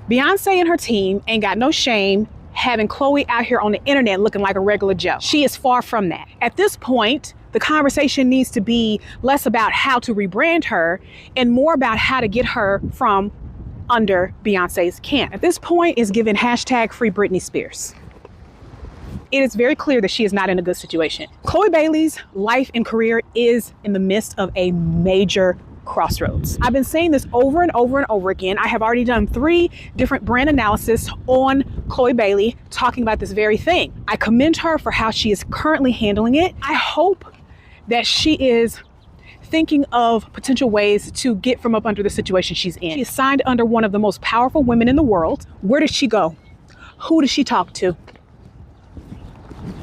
Beyonce and her team ain't got no shame having Chloe out here on the internet looking like a regular Joe. She is far from that. At this point, the conversation needs to be less about how to rebrand her and more about how to get her from under Beyonce's camp. At this point, is given hashtag free Britney Spears. It is very clear that she is not in a good situation. Chloe Bailey's life and career is in the midst of a major crossroads. I've been saying this over and over and over again. I have already done 3 different brand analysis on Chloe Bailey talking about this very thing. I commend her for how she is currently handling it. I hope that she is thinking of potential ways to get from up under the situation she's in. She is signed under one of the most powerful women in the world. Where does she go? Who does she talk to?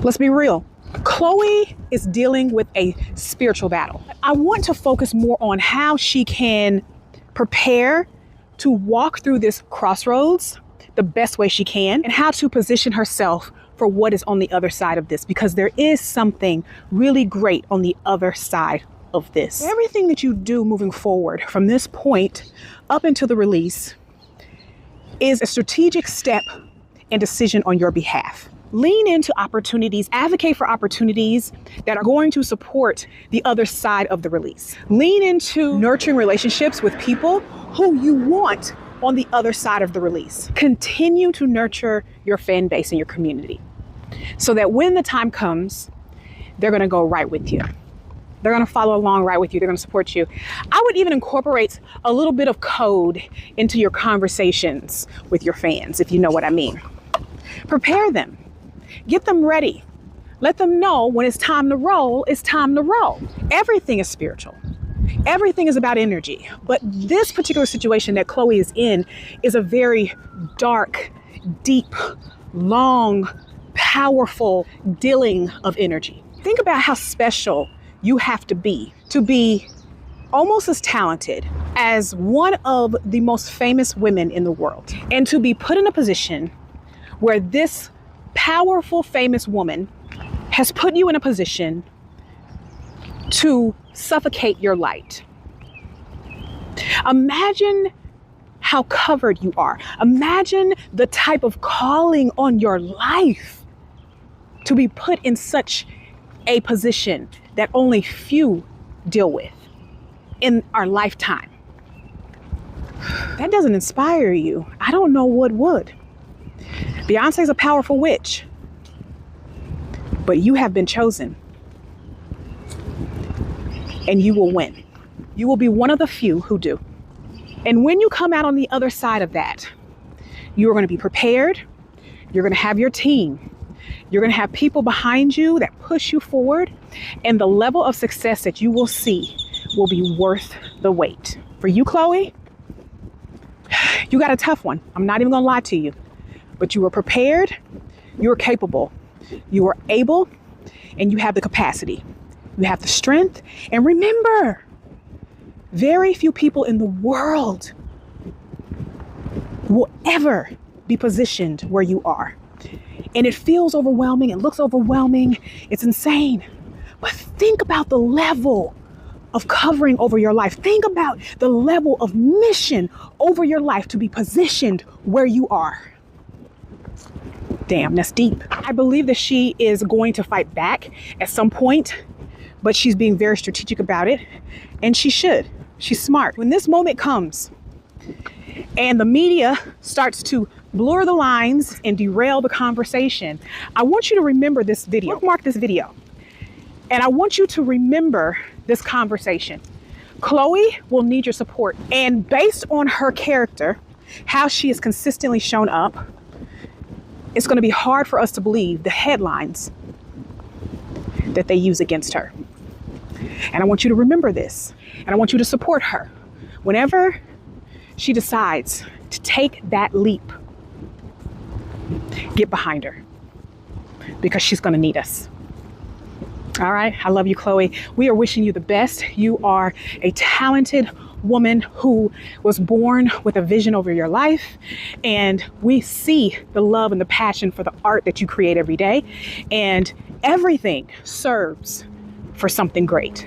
Let's be real. Chloe is dealing with a spiritual battle. I want to focus more on how she can prepare to walk through this crossroads the best way she can and how to position herself for what is on the other side of this, because there is something really great on the other side of this. Everything that you do moving forward from this point up until the release is a strategic step and decision on your behalf. Lean into opportunities, advocate for opportunities that are going to support the other side of the release. Lean into nurturing relationships with people who you want on the other side of the release. Continue to nurture your fan base and your community so that when the time comes, they're gonna go right with you. They're gonna follow along right with you. They're gonna support you. I would even incorporate a little bit of code into your conversations with your fans, if you know what I mean. Prepare them. Get them ready. Let them know when it's time to roll, it's time to roll. Everything is spiritual. Everything is about energy. But this particular situation that Chloe is in is a very dark, deep, long, powerful dealing of energy. Think about how special you have to be almost as talented as one of the most famous women in the world, and to be put in a position where this powerful, famous woman has put you in a position to suffocate your light. Imagine how covered you are. Imagine the type of calling on your life to be put in such a position that only few deal with in our lifetime. That doesn't inspire you. I don't know what would. Beyonce's a powerful witch, but you have been chosen and you will win. You will be one of the few who do. And when you come out on the other side of that, you are going to be prepared. You're going to have your team. You're going to have people behind you that push you forward, and the level of success that you will see will be worth the wait. For you, Chloe, you got a tough one. I'm not even going to lie to you. But you were prepared, you were capable, you were able, and you have the capacity. You have the strength. And remember, very few people in the world will ever be positioned where you are. And it feels overwhelming, it looks overwhelming, it's insane. But think about the level of covering over your life. Think about the level of mission over your life to be positioned where you are. Damn, that's deep. I believe that she is going to fight back at some point, but she's being very strategic about it, and she should. She's smart. When this moment comes and the media starts to blur the lines and derail the conversation, I want you to remember this video. Bookmark this video. And I want you to remember this conversation. Chloe will need your support. And based on her character, how she has consistently shown up, it's going to be hard for us to believe the headlines that they use against her. And I want you to remember this. And I want you to support her. Whenever she decides to take that leap, get behind her, because she's going to need us. All right. I love you, Chloe. We are wishing you the best. You are a talented woman who was born with a vision over your life. And we see the love and the passion for the art that you create every day. And everything serves for something great.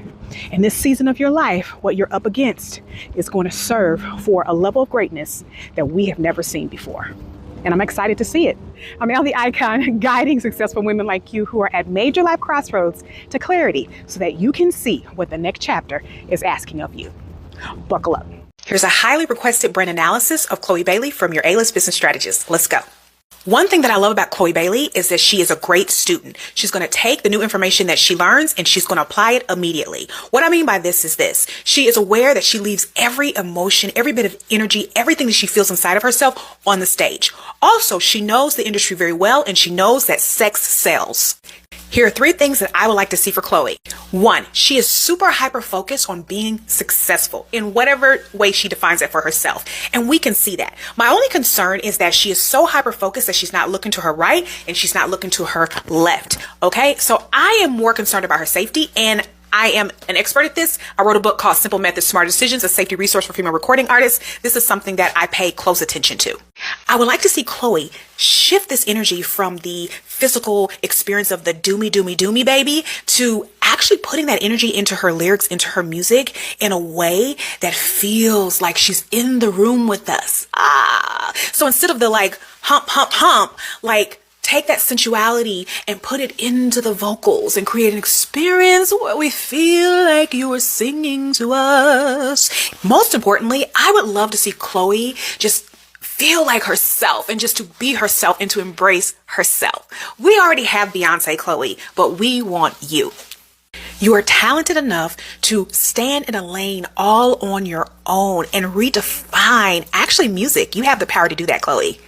In this season of your life, what you're up against is going to serve for a level of greatness that we have never seen before. And I'm excited to see it. I'm Al the Icon, guiding successful women like you who are at major life crossroads to clarity so that you can see what the next chapter is asking of you. Buckle up. Here's a highly requested brand analysis of Chloe Bailey from your A-list business strategist. Let's go. One thing that I love about Chloe Bailey is that she is a great student. She's going to take the new information that she learns and she's going to apply it immediately. What I mean by this is this. She is aware that she leaves every emotion, every bit of energy, everything that she feels inside of herself on the stage. Also, she knows the industry very well and she knows that sex sells. Here are 3 things that I would like to see for Chloe. 1, she is super hyper focused on being successful in whatever way she defines it for herself. And we can see that. My only concern is that she is so hyper focused that she's not looking to her right and she's not looking to her left. Okay, so I am more concerned about her safety, and I am an expert at this. I wrote a book called Simple Methods, Smart Decisions, a safety resource for female recording artists. This is something that I pay close attention to. I would like to see Chloe shift this energy from the physical experience of the doomy baby to actually putting that energy into her lyrics, into her music in a way that feels like she's in the room with us. So instead of the like hump, like take that sensuality and put it into the vocals and create an experience where we feel like you are singing to us. Most importantly, I would love to see Chloe just feel like herself and just to be herself and to embrace herself. We already have Beyonce, Chloe, but we want you. You are talented enough to stand in a lane all on your own and redefine actually music. You have the power to do that, Chloe.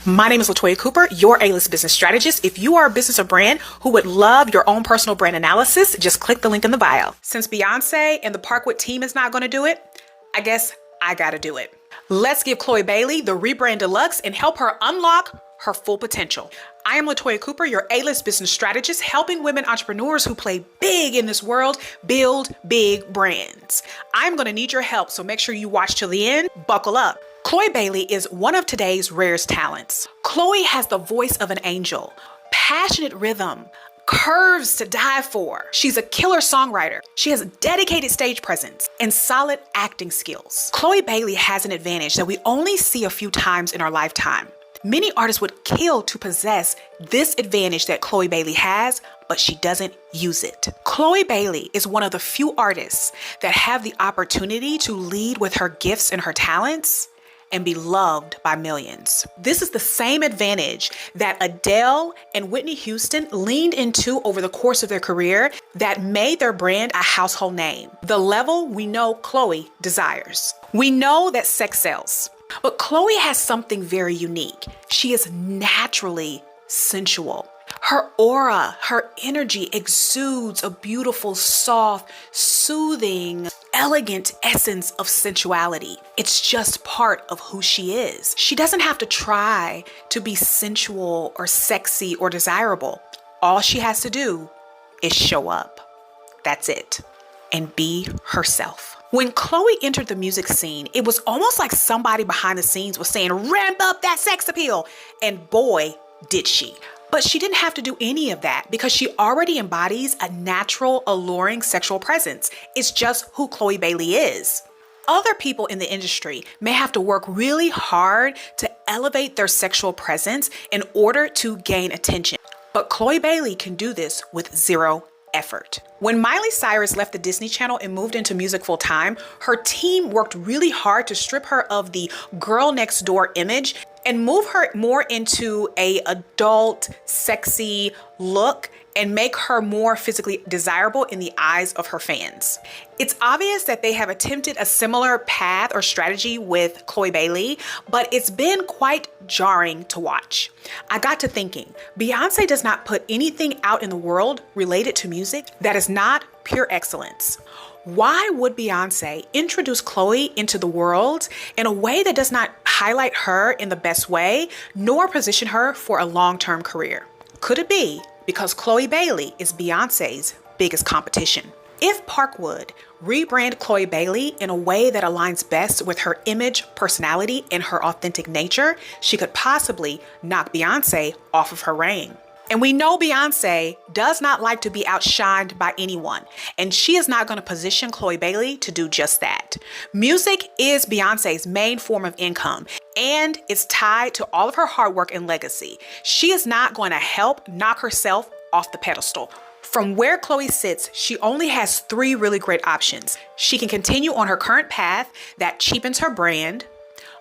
My name is Latoya Cooper, your A-list business strategist. If you are a business or brand who would love your own personal brand analysis, just click the link in the bio. Since Beyonce and the Parkwood team is not going to do it, I guess I got to do it. Let's give Chloe Bailey the rebrand deluxe and help her unlock her full potential. I am Latoya Cooper, your A-list business strategist, helping women entrepreneurs who play big in this world build big brands. I'm going to need your help, so make sure you watch till the end. Buckle up. Chloe Bailey is one of today's rarest talents. Chloe has the voice of an angel, passionate rhythm, curves to die for. She's a killer songwriter. She has a dedicated stage presence and solid acting skills. Chloe Bailey has an advantage that we only see a few times in our lifetime. Many artists would kill to possess this advantage that Chloe Bailey has, but she doesn't use it. Chloe Bailey is one of the few artists that have the opportunity to lead with her gifts and her talents and be loved by millions. This is the same advantage that Adele and Whitney Houston leaned into over the course of their career that made their brand a household name. The level we know Chloe desires. We know that sex sells, but Chloe has something very unique. She is naturally sensual. Her aura, her energy exudes a beautiful, soft, soothing, elegant essence of sensuality. It's just part of who she is. She doesn't have to try to be sensual or sexy or desirable. All she has to do is show up. That's it. And be herself. When Chloe entered the music scene, it was almost like somebody behind the scenes was saying, ramp up that sex appeal. And boy, did she. But she didn't have to do any of that because she already embodies a natural, alluring sexual presence. It's just who Chloe Bailey is. Other people in the industry may have to work really hard to elevate their sexual presence in order to gain attention. But Chloe Bailey can do this with zero effort. When Miley Cyrus left the Disney Channel and moved into music full time, her team worked really hard to strip her of the girl next door image and move her more into a adult, sexy look and make her more physically desirable in the eyes of her fans. It's obvious that they have attempted a similar path or strategy with Chloe Bailey, but it's been quite jarring to watch. I got to thinking, Beyonce does not put anything out in the world related to music that is not pure excellence. Why would Beyonce introduce Chloe into the world in a way that does not highlight her in the best way, nor position her for a long-term career? Could it be because Chloe Bailey is Beyonce's biggest competition? If Parkwood rebrand Chloe Bailey in a way that aligns best with her image, personality, and her authentic nature, she could possibly knock Beyonce off of her reign. And we know Beyonce does not like to be outshined by anyone, and she is not going to position Chloe Bailey to do just that. Music is Beyonce's main form of income, and it's tied to all of her hard work and legacy. She is not going to help knock herself off the pedestal. From where Chloe sits, she only has 3 really great options. She can continue on her current path that cheapens her brand,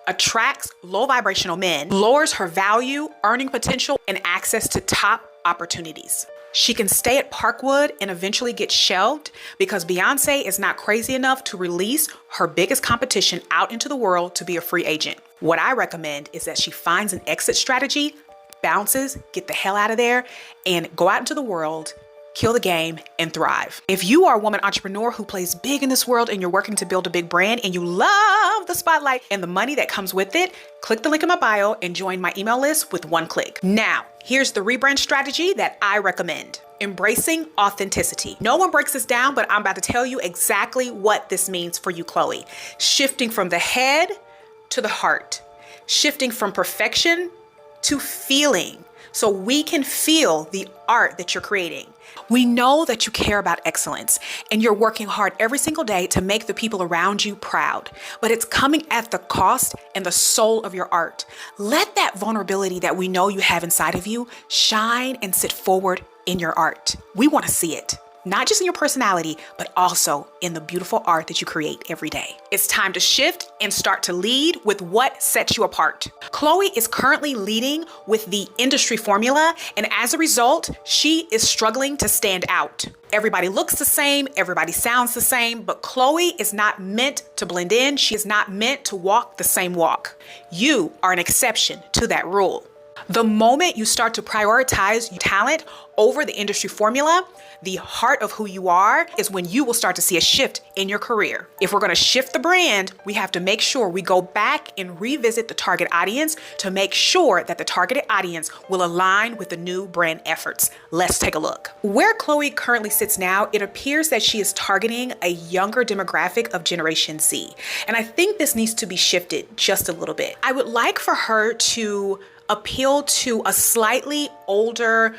attracts low vibrational men, lowers her value, earning potential, and access to top opportunities. She can stay at Parkwood and eventually get shelved because Beyonce is not crazy enough to release her biggest competition out into the world to be a free agent. What I recommend is that she finds an exit strategy, bounces, get the hell out of there, and go out into the world, kill the game, and thrive. If you are a woman entrepreneur who plays big in this world and you're working to build a big brand and you love the spotlight and the money that comes with it, click the link in my bio and join my email list with 1 click. Now, here's the rebrand strategy that I recommend. Embracing authenticity. No one breaks this down, but I'm about to tell you exactly what this means for you, Chloe. Shifting from the head to the heart. Shifting from perfection to feeling, so we can feel the art that you're creating. We know that you care about excellence and you're working hard every single day to make the people around you proud, but it's coming at the cost and the soul of your art. Let that vulnerability that we know you have inside of you shine and sit forward in your art. We want to see it. Not just in your personality, but also in the beautiful art that you create every day. It's time to shift and start to lead with what sets you apart. Chloe is currently leading with the industry formula, and as a result, she is struggling to stand out. Everybody looks the same, everybody sounds the same, but Chloe is not meant to blend in. She is not meant to walk the same walk. You are an exception to that rule. The moment you start to prioritize talent over the industry formula, the heart of who you are, is when you will start to see a shift in your career. If we're going to shift the brand, we have to make sure we go back and revisit the target audience to make sure that the targeted audience will align with the new brand efforts. Let's take a look. Where Chloe currently sits now, it appears that she is targeting a younger demographic of Generation Z. And I think this needs to be shifted just a little bit. I would like for her to appeal to a slightly older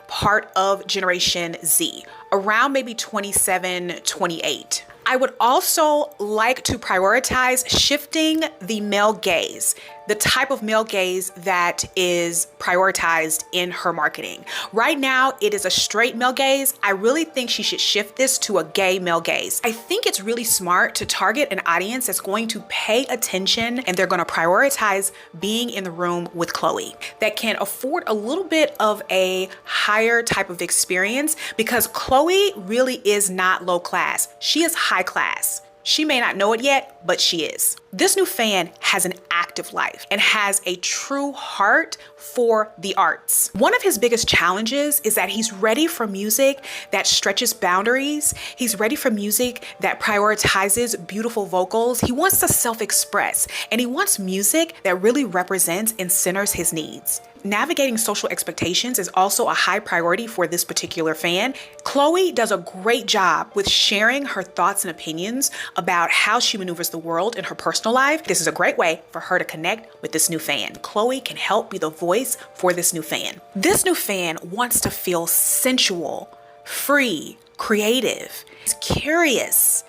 part of Generation Z, around maybe 27, 28. I would also like to prioritize shifting the male gaze, the type of male gaze that is prioritized in her marketing. Right now, it is a straight male gaze. I really think she should shift this to a gay male gaze. I think it's really smart to target an audience that's going to pay attention and they're going to prioritize being in the room with Chloe, that can afford a little bit of a higher type of experience, because Chloe really is not low class. She is high class. She may not know it yet, but she is. This new fan has an active life and has a true heart for the arts. One of his biggest challenges is that he's ready for music that stretches boundaries. He's ready for music that prioritizes beautiful vocals. He wants to self-express, and he wants music that really represents and centers his needs. Navigating social expectations is also a high priority for this particular fan. Chloe does a great job with sharing her thoughts and opinions about how she maneuvers the world in her personal life. This is a great way for her to connect with this new fan. Chloe can help be the voice for this new fan. This new fan wants to feel sensual, free, creative. He's curious.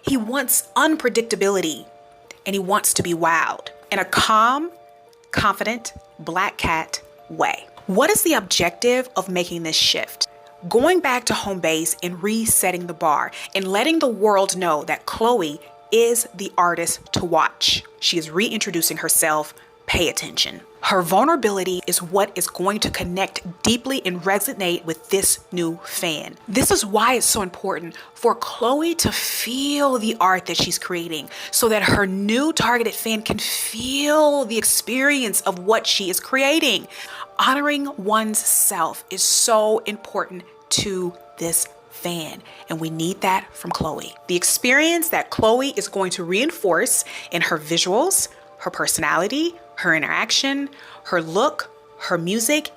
He wants unpredictability, and he wants to be wowed in a calm, confident, black cat way. What is the objective of making this shift? Going back to home base and resetting the bar and letting the world know that Chloe is the artist to watch. She is reintroducing herself. Pay attention. Her vulnerability is what is going to connect deeply and resonate with this new fan. This is why it's so important for Chloe to feel the art that she's creating, so that her new targeted fan can feel the experience of what she is creating. Honoring one's self is so important to this fan, and we need that from Chloe. The experience that Chloe is going to reinforce in her visuals, her personality, her interaction, her look, her music,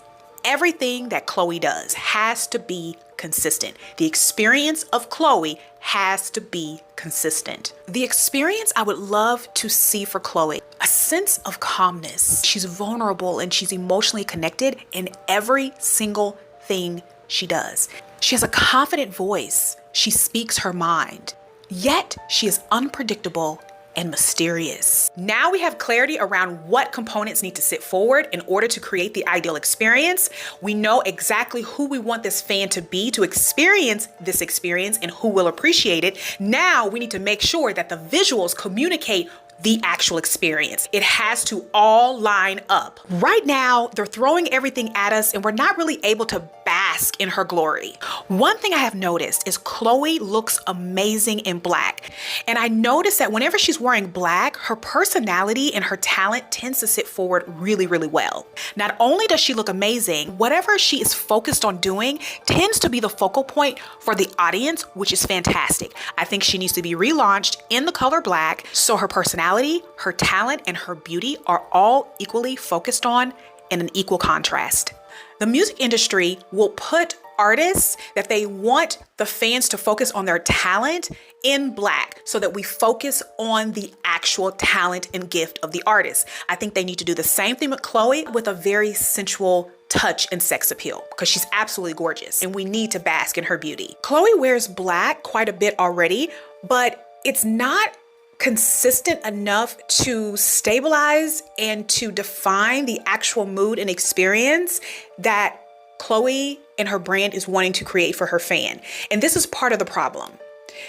everything that Chloe does has to be consistent. The experience of Chloe has to be consistent. The experience I would love to see for Chloe, a sense of calmness. She's vulnerable and she's emotionally connected in every single everything she does. She has a confident voice. She speaks her mind. Yet she is unpredictable and mysterious. Now we have clarity around what components need to sit forward in order to create the ideal experience. We know exactly who we want this fan to be to experience this experience and who will appreciate it. Now we need to make sure that the visuals communicate the actual experience. It has to all line up. Right now, they're throwing everything at us and we're not really able to bask in her glory. One thing I have noticed is Chloe looks amazing in black. And I noticed that whenever she's wearing black, her personality and her talent tends to sit forward really, really well. Not only does she look amazing, whatever she is focused on doing tends to be the focal point for the audience, which is fantastic. I think she needs to be relaunched in the color black so her personality, her talent, and her beauty are all equally focused on in an equal contrast. The music industry will put artists that they want the fans to focus on their talent in black so that we focus on the actual talent and gift of the artist. I think they need to do the same thing with Chloe with a very sensual touch and sex appeal because she's absolutely gorgeous and we need to bask in her beauty. Chloe wears black quite a bit already, but it's not consistent enough to stabilize and to define the actual mood and experience that Chloe and her brand is wanting to create for her fan. And this is part of the problem.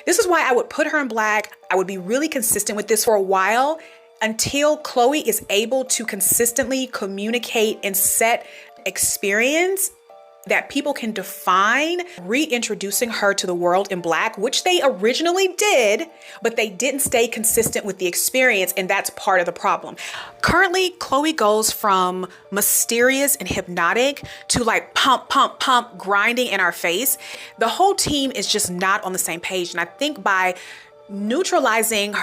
This is why I would put her in black. I would be really consistent with this for a while until Chloe is able to consistently communicate and set experience that people can define, reintroducing her to the world in black, which they originally did, but they didn't stay consistent with the experience, and that's part of the problem. Currently, Chloe goes from mysterious and hypnotic to like pump, pump, pump, grinding in our face. The whole team is just not on the same page, and I think by neutralizing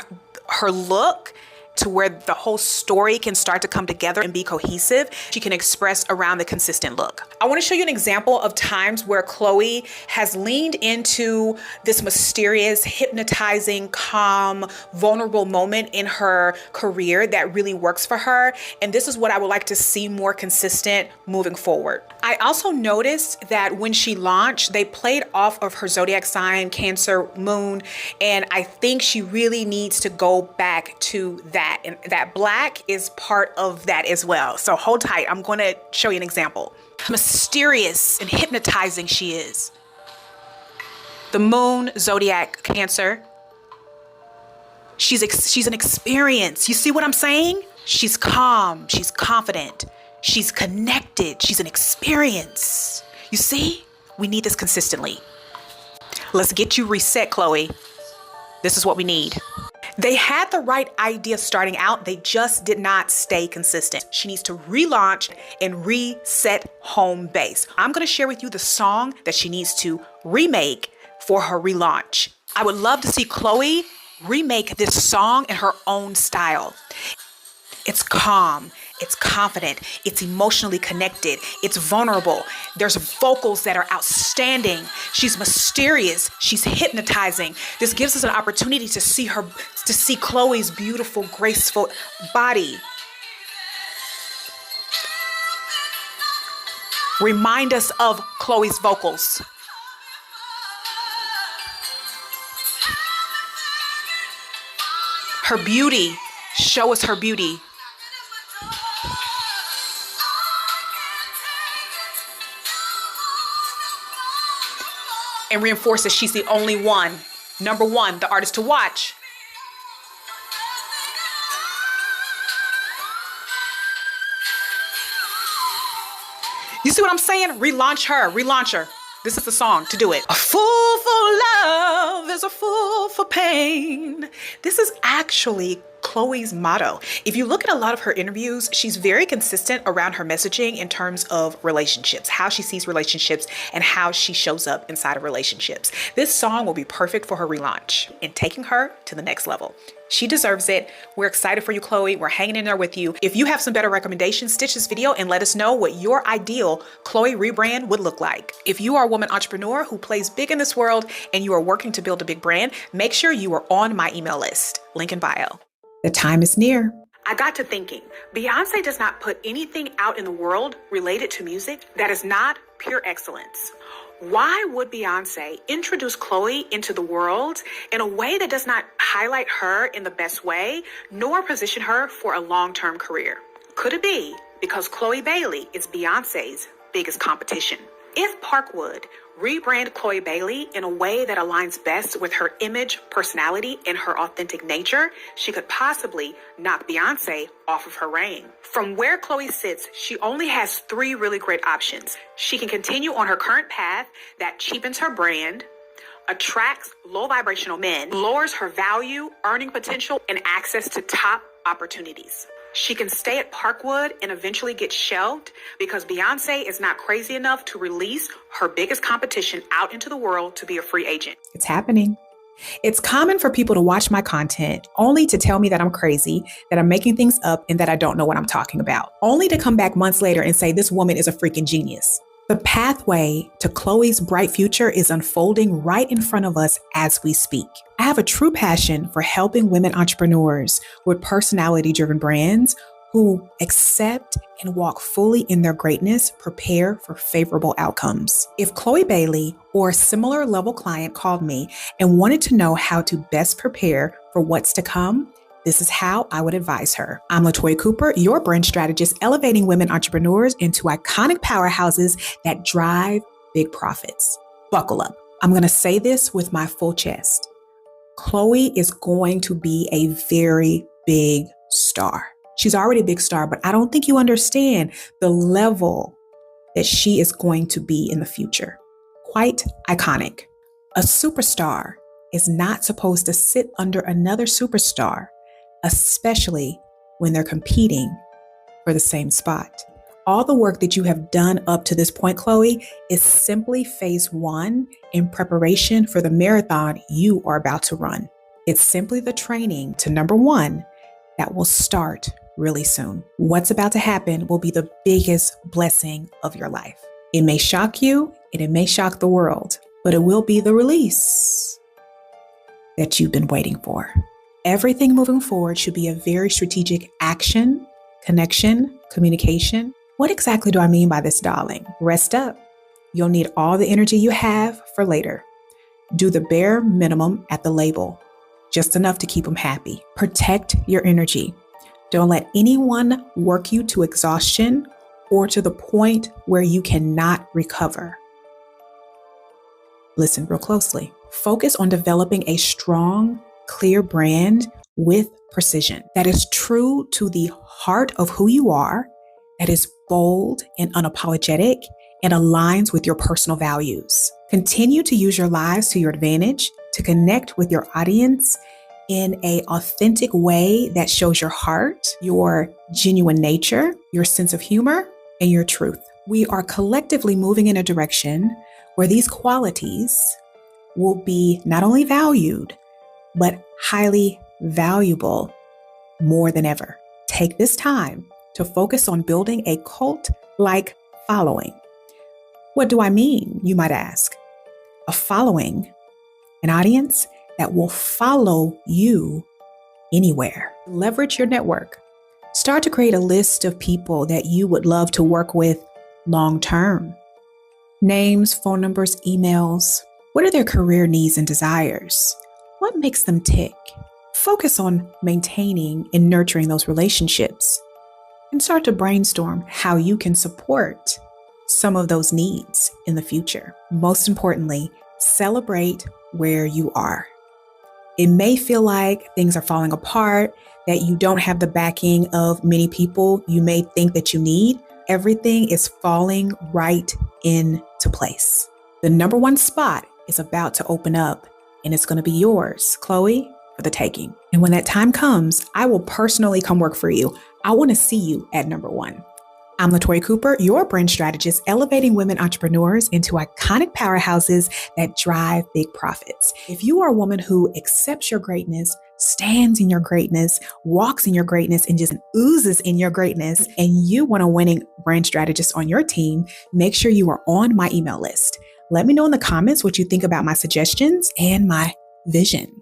her look to where the whole story can start to come together and be cohesive, she can express around the consistent look. I want to show you an example of times where Chloe has leaned into this mysterious, hypnotizing, calm, vulnerable moment in her career that really works for her. And this is what I would like to see more consistent moving forward. I also noticed that when she launched, they played off of her zodiac sign, Cancer Moon, and I think she really needs to go back to that. And that black is part of that as well. So hold tight. I'm going to show you an example. Mysterious and hypnotizing she is. The moon, zodiac, Cancer. She's an experience. You see what I'm saying? She's calm. She's confident. She's connected. She's an experience. You see? We need this consistently. Let's get you reset, Chloe. This is what we need. They had the right idea starting out, they just did not stay consistent. She needs to relaunch and reset home base. I'm gonna share with you the song that she needs to remake for her relaunch. I would love to see Chloe remake this song in her own style. It's calm, it's confident, it's emotionally connected, it's vulnerable. There's vocals that are outstanding. She's mysterious, she's hypnotizing. This gives us an opportunity to see Chloe's beautiful, graceful body. Remind us of Chloe's vocals. Her beauty, show us her beauty. And reinforce that she's the only one. Number one, the artist to watch. You see what I'm saying? Relaunch her, relaunch her. This is the song to do it. A fool for love is a fool for pain. This is actually Chloe's motto. If you look at a lot of her interviews, she's very consistent around her messaging in terms of relationships, how she sees relationships and how she shows up inside of relationships. This song will be perfect for her relaunch and taking her to the next level. She deserves it. We're excited for you, Chloe. We're hanging in there with you. If you have some better recommendations, stitch this video and let us know what your ideal Chloe rebrand would look like. If you are a woman entrepreneur who plays big in this world and you are working to build a big brand, make sure you are on my email list. Link in bio. The time is near. I got to thinking, Beyonce does not put anything out in the world related to music that is not pure excellence. Why would Beyonce introduce Chloe into the world in a way that does not highlight her in the best way, nor position her for a long-term career? Could it be because Chloe Bailey is Beyonce's biggest competition? If Park would rebrand Chloe Bailey in a way that aligns best with her image, personality, and her authentic nature, she could possibly knock Beyonce off of her reign. From where Chloe sits, she only has 3 really great options. She can continue on her current path that cheapens her brand, attracts low vibrational men, lowers her value, earning potential, and access to top opportunities. She can stay at Parkwood and eventually get shelved because Beyonce is not crazy enough to release her biggest competition out into the world to be a free agent. It's happening. It's common for people to watch my content only to tell me that I'm crazy, that I'm making things up, and that I don't know what I'm talking about, only to come back months later and say this woman is a freaking genius. The pathway to Chloe's bright future is unfolding right in front of us as we speak. I have a true passion for helping women entrepreneurs with personality-driven brands who accept and walk fully in their greatness, prepare for favorable outcomes. If Chloe Bailey or a similar level client called me and wanted to know how to best prepare for what's to come, this is how I would advise her. I'm LaToya Cooper, your brand strategist, elevating women entrepreneurs into iconic powerhouses that drive big profits. Buckle up. I'm going to say this with my full chest. Chloe is going to be a very big star. She's already a big star, but I don't think you understand the level that she is going to be in the future. Quite iconic. A superstar is not supposed to sit under another superstar, especially when they're competing for the same spot. All the work that you have done up to this point, Chloe, is simply phase 1 in preparation for the marathon you are about to run. It's simply the training to number 1 that will start really soon. What's about to happen will be the biggest blessing of your life. It may shock you and it may shock the world, but it will be the release that you've been waiting for. Everything moving forward should be a very strategic action, connection, communication. What exactly do I mean by this, darling? Rest up. You'll need all the energy you have for later. Do the bare minimum at the label, just enough to keep them happy. Protect your energy. Don't let anyone work you to exhaustion or to the point where you cannot recover. Listen real closely. Focus on developing a strong, clear brand with precision that is true to the heart of who you are, that is bold and unapologetic and aligns with your personal values. Continue to use your lives to your advantage to connect with your audience in an authentic way that shows your heart, your genuine nature, your sense of humor, and your truth. We are collectively moving in a direction where these qualities will be not only valued, but highly valuable more than ever. Take this time to focus on building a cult-like following. What do I mean, you might ask? A following, an audience that will follow you anywhere. Leverage your network. Start to create a list of people that you would love to work with long-term. Names, phone numbers, emails. What are their career needs and desires? What makes them tick? Focus on maintaining and nurturing those relationships and start to brainstorm how you can support some of those needs in the future. Most importantly, celebrate where you are. It may feel like things are falling apart, that you don't have the backing of many people you may think that you need. Everything is falling right into place. The number 1 spot is about to open up, and it's going to be yours, Chloe, for the taking. And when that time comes, I will personally come work for you. I want to see you at number 1. I'm LaToya Cooper, your brand strategist, elevating women entrepreneurs into iconic powerhouses that drive big profits. If you are a woman who accepts your greatness, stands in your greatness, walks in your greatness, and just oozes in your greatness, and you want a winning brand strategist on your team, make sure you are on my email list. Let me know in the comments what you think about my suggestions and my vision.